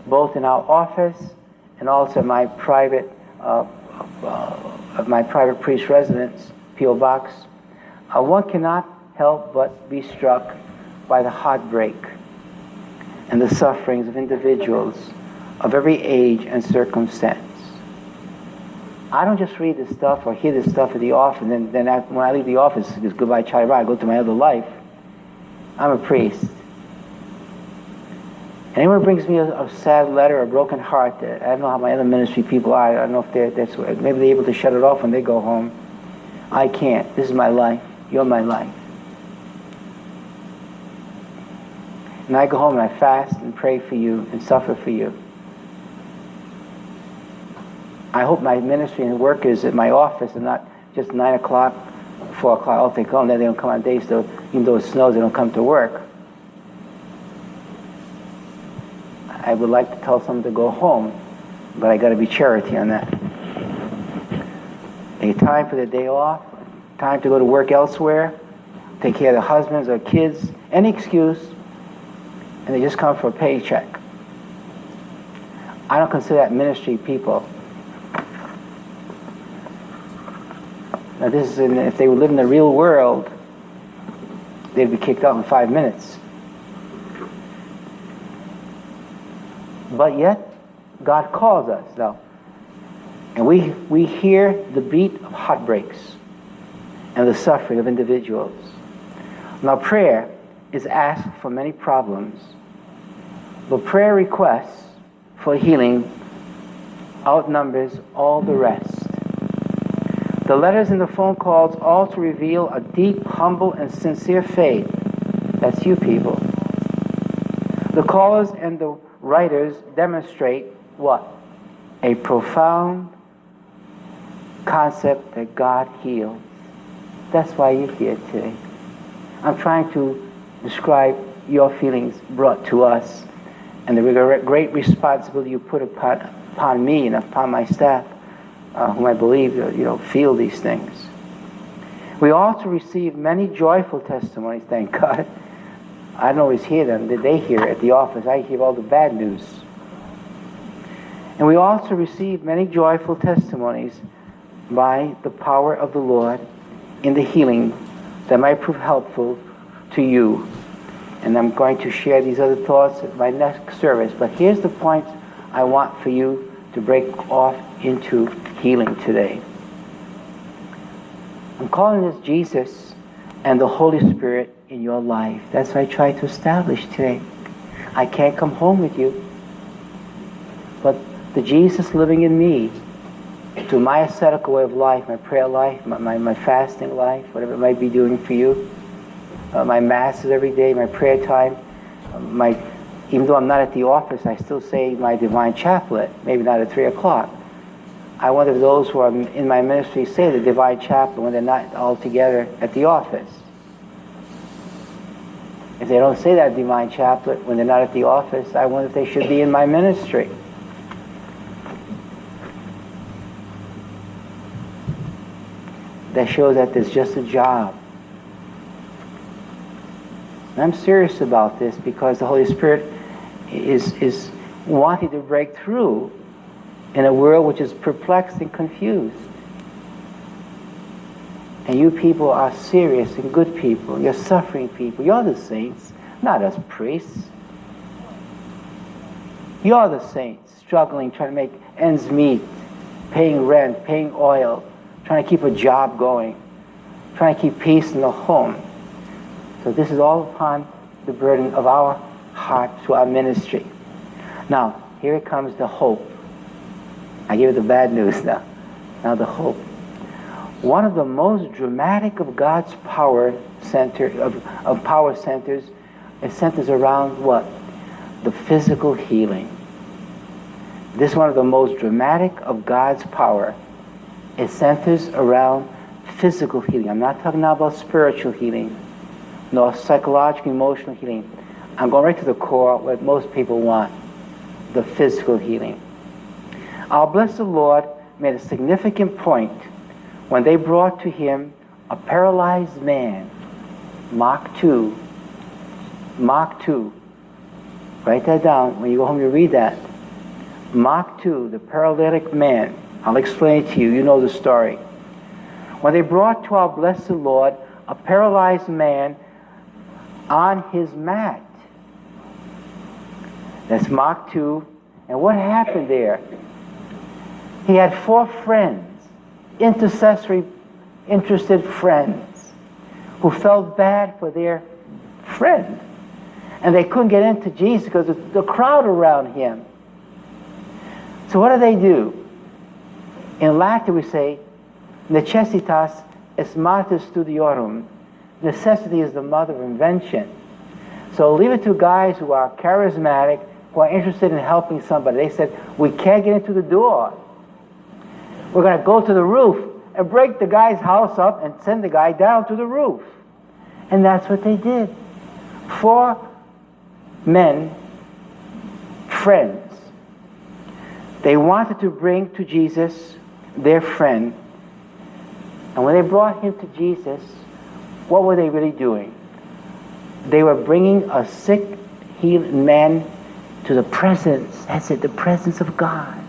both in our office and also my private priest residence, P.O. Box. One cannot help but be struck by the heartbreak and the sufferings of individuals of every age and circumstance. I don't just read this stuff or hear this stuff at the office, and then when I leave the office, it's goodbye, chai I go to my other life. I'm a priest. Anyone who brings me a sad letter or a broken heart, I don't know how my other ministry people are. I don't know if maybe they're able to shut it off when they go home. I can't. This is my life. You're my life. And I go home and I fast and pray for you and suffer for you. I hope my ministry and workers at my office are not just 9 o'clock, 4 o'clock. Oh, if they come, then they don't come on days, so even though it snows, they don't come to work. I would like to tell someone to go home, but I got to be charity on that. A time for the day off, time to go to work elsewhere, take care of their husbands or kids, any excuse, and they just come for a paycheck. I don't consider that ministry people. Now this is if they would live in the real world, they'd be kicked out in 5 minutes. But yet, God calls us, though. And we hear the beat of heartbreaks and the suffering of individuals. Now prayer is asked for many problems, but prayer requests for healing outnumbers all the rest. The letters and the phone calls all to reveal a deep, humble, and sincere faith. That's you people. The callers and the writers demonstrate what? A profound concept that God heals. That's why you're here today. I'm trying to describe your feelings brought to us and the great responsibility you put upon me and upon my staff, whom I believe feel these things. We also receive many joyful testimonies, thank God. I don't always hear them. They hear at the office. I hear all the bad news. And we also receive many joyful testimonies by the power of the Lord in the healing that might prove helpful to you. And I'm going to share these other thoughts at my next service. But here's the point I want for you to break off into healing today. I'm calling this Jesus and the Holy Spirit in your life. That's what I try to establish today. I can't come home with you, but the Jesus living in me, through my ascetical way of life, my prayer life, my fasting life, whatever it might be doing for you, my masses every day, my prayer time, even though I'm not at the office, I still say my divine chaplet, maybe not at 3 o'clock. I wonder if those who are in my ministry say the divine chaplet when they're not all together at the office. If they don't say that divine chaplet when they're not at the office, I wonder if they should be in my ministry. That shows that there's just a job. And I'm serious about this because the Holy Spirit is wanting to break through in a world which is perplexed and confused. And you people are serious and good people. You're suffering people. You're the saints, not us priests. You're the saints, struggling, trying to make ends meet, paying rent, paying oil, trying to keep a job going, trying to keep peace in the home. So this is all upon the burden of our heart to our ministry. Now, here comes the hope. I give you the bad news now. Now the hope. One of the most dramatic of God's power centers is centers around what? The physical healing. This is one of the most dramatic of God's power. It centers around physical healing. I'm not talking now about spiritual healing, nor psychological, emotional healing. I'm going right to the core, what most people want, the physical healing. Our blessed Lord made a significant point when they brought to him a paralyzed man, Mark 2. Write that down. When you go home, you read that. Mark 2, the paralytic man. I'll explain it to you. You know the story. When they brought to our blessed Lord a paralyzed man on his mat. That's Mark 2. And what happened there? He had 4 friends, interested friends, who felt bad for their friend. And they couldn't get into Jesus because of the crowd around him. So what do? In Latin we say, necessitas est mater studiorum. Necessity is the mother of invention. So leave it to guys who are charismatic, who are interested in helping somebody. They said, we can't get into the door. We're going to go to the roof and break the guy's house up and send the guy down to the roof. And that's what they did. 4 men, friends. They wanted to bring to Jesus their friend. And when they brought him to Jesus, what were they really doing? They were bringing a sick, healed man to the presence, that's it, the presence of God.